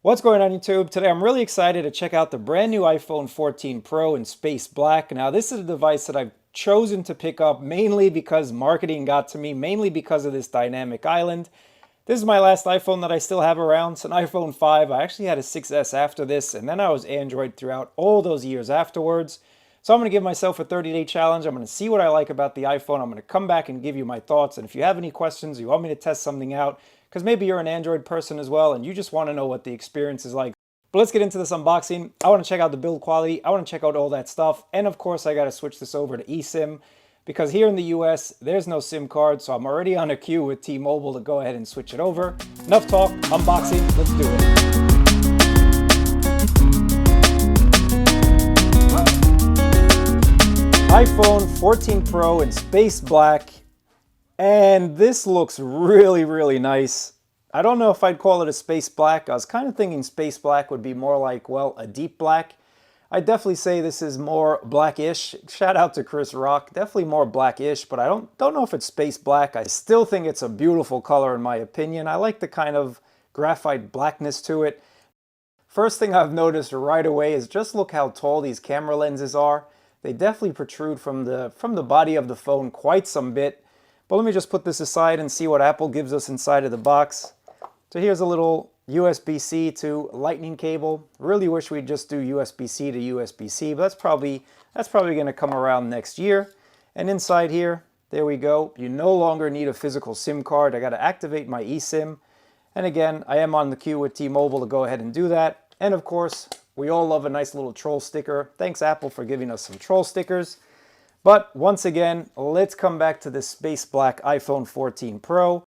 What's going on YouTube? Today I'm really excited to check out the brand new iPhone 14 Pro in space black. Now this is a device that I've chosen to pick up mainly because marketing got to me, mainly because of this dynamic island. This is my last iPhone that I still have around. It's an iPhone 5. I actually had a 6S after this, and then I was Android throughout all those years afterwards. So I'm going to give myself a 30-day challenge. I'm going to see what I like about the iPhone. I'm going to come back and give you my thoughts. And if you have any questions, you want me to test something out, because maybe you're an Android person as well and you just want to know what the experience is like. But let's get into this unboxing. I want to check out the build quality. I want to check out all that stuff. And of course, I got to switch this over to eSIM because here in the US, there's no SIM card. So I'm already on a queue with T-Mobile to go ahead and switch it over. Enough talk, unboxing, let's do it. iPhone 14 Pro in space black. And this looks really, really nice. I don't know if I'd call it a space black. I was kind of thinking space black would be more like, well, a deep black. I'd definitely say this is more blackish. Shout out to Chris Rock. Definitely more blackish, but I don't know if it's space black. I still think it's a beautiful color in my opinion. I like the kind of graphite blackness to it. First thing I've noticed right away is just look how tall these camera lenses are. They definitely protrude from the body of the phone quite some bit. But let me just put this aside and see what Apple gives us inside of the box. So here's a little USB-C to lightning cable. Really wish we'd just do USB-C to USB-C, but that's probably going to come around next year. And inside here, there we go. You no longer need a physical SIM card. I got to activate my eSIM. And again, I am on the queue with T-Mobile to go ahead and do that. And of course, we all love a nice little troll sticker. Thanks Apple for giving us some troll stickers. But once again, let's come back to this space black iPhone 14 Pro.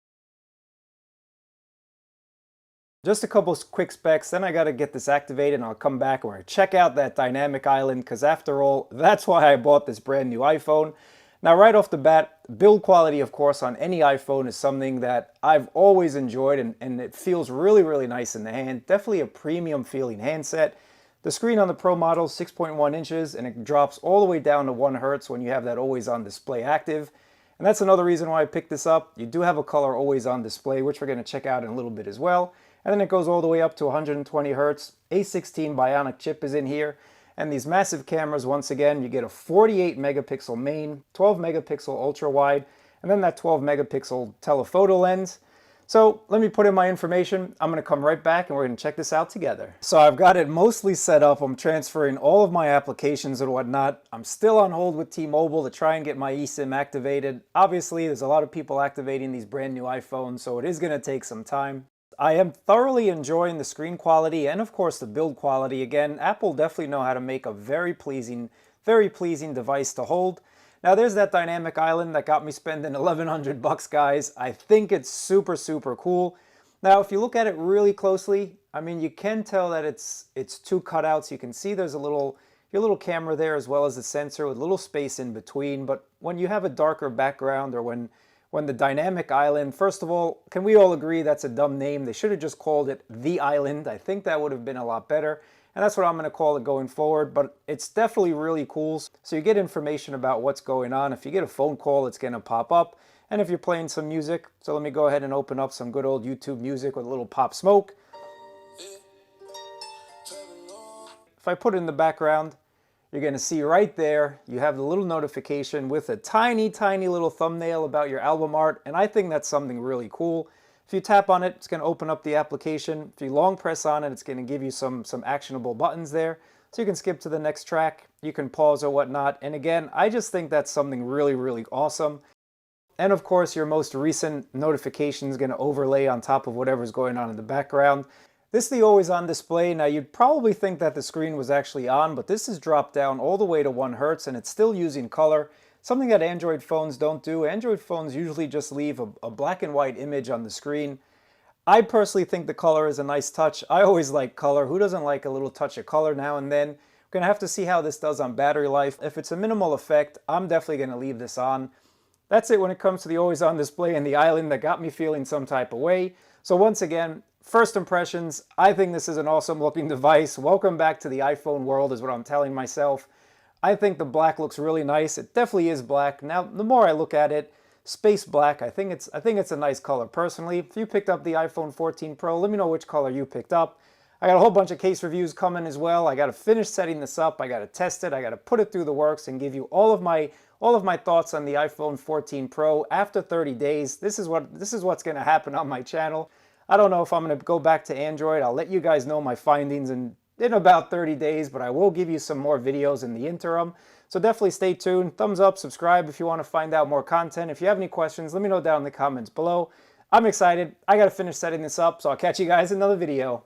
Just a couple quick specs, then I got to get this activated and I'll come back and we're going to check out that dynamic island because after all, that's why I bought this brand new iPhone. Now right off the bat, build quality of course on any iPhone is something that I've always enjoyed and it feels really, really nice in the hand. Definitely a premium feeling handset. The screen on the Pro model is 6.1 inches and it drops all the way down to 1 Hertz when you have that always on display active. And that's another reason why I picked this up. You do have a color always on display, which we're going to check out in a little bit as well. And then it goes all the way up to 120 Hertz. A16 Bionic chip is in here. And these massive cameras, once again, you get a 48 megapixel main, 12 megapixel ultra wide, and then that 12 megapixel telephoto lens. So let me put in my information. I'm going to come right back and we're going to check this out together. So I've got it mostly set up. I'm transferring all of my applications and whatnot. I'm still on hold with T-Mobile to try and get my eSIM activated. Obviously, there's a lot of people activating these brand new iPhones, so it is going to take some time. I am thoroughly enjoying the screen quality and of course the build quality. Again, Apple definitely know how to make a very pleasing device to hold. Now there's that dynamic island that got me spending 1,100 bucks, guys. I think it's super, super cool. Now if you look at it really closely, I mean you can tell that it's two cutouts. You can see there's your little camera there as well as the sensor with a little space in between. But when you have a darker background or when the dynamic island, first of all, can we all agree that's a dumb name? They should have just called it the island. I think that would have been a lot better. And that's what I'm going to call it going forward, but it's definitely really cool. So you get information about what's going on. If you get a phone call, it's going to pop up. And if you're playing some music, so let me go ahead and open up some good old YouTube music with a little Pop Smoke. If I put it in the background, you're going to see right there, you have the little notification with a tiny, tiny little thumbnail about your album art. And I think that's something really cool. If you tap on it, it's going to open up the application. If you long press on it, it's going to give you some actionable buttons there. So you can skip to the next track, you can pause or whatnot. And again, I just think that's something really, really awesome. And of course, your most recent notification is going to overlay on top of whatever's going on in the background. This is the always on display. Now you'd probably think that the screen was actually on, but this is dropped down all the way to 1 Hertz and it's still using color. Something that Android phones don't do. Android phones usually just leave a black and white image on the screen. I personally think the color is a nice touch. I always like color. Who doesn't like a little touch of color now and then? We're going to have to see how this does on battery life. If it's a minimal effect, I'm definitely going to leave this on. That's it when it comes to the always on display and the island that got me feeling some type of way. So once again, first impressions, I think this is an awesome looking device. Welcome back to the iPhone world is what I'm telling myself. I think the black looks really nice. It definitely is black. Now, the more I look at it, space black, I think it's a nice color personally. If you picked up the iPhone 14 Pro, let me know which color you picked up. I got a whole bunch of case reviews coming as well. I got to finish setting this up. I got to test it. I got to put it through the works and give you all of my thoughts on the iPhone 14 Pro after 30 days. This is what's going to happen on my channel. I don't know if I'm going to go back to Android. I'll let you guys know my findings in about 30 days, but I will give you some more videos in the interim. So definitely stay tuned. Thumbs up, subscribe if you want to find out more content. If you have any questions, let me know down in the comments below. I'm excited. I got to finish setting this up, so I'll catch you guys in another video.